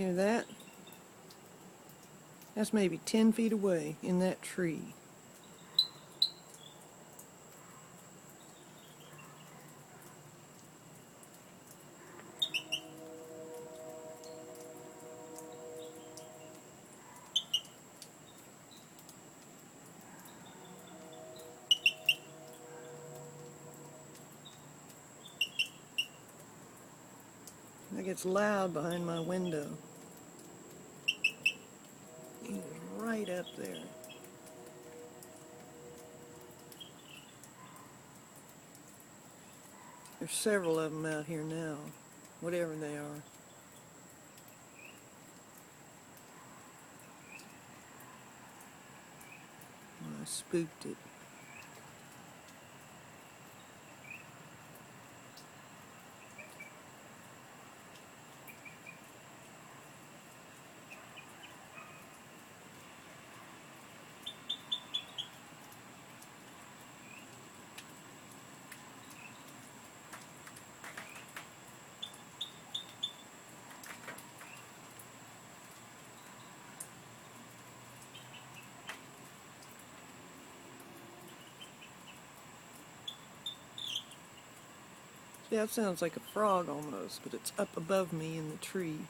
Hear that? That's maybe 10 feet away in that tree. It gets loud behind my window. He's right up there. There's several of them out here now, whatever they are. I spooked it. Yeah, it sounds like a frog almost, but it's up above me in the tree.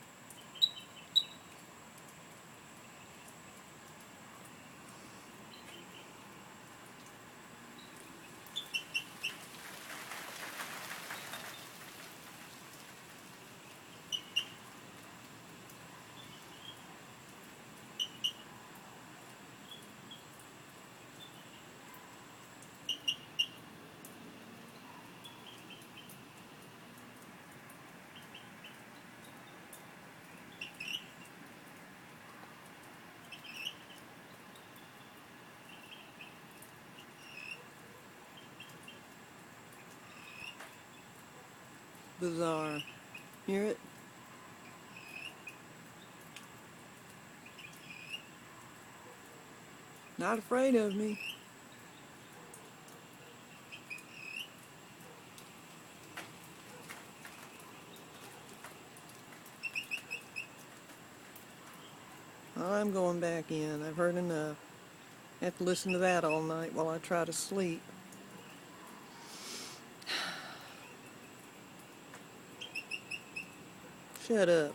Bizarre. Hear it? Not afraid of me. I'm going back in. I've heard enough. I have to listen to that all night while I try to sleep. Shut up.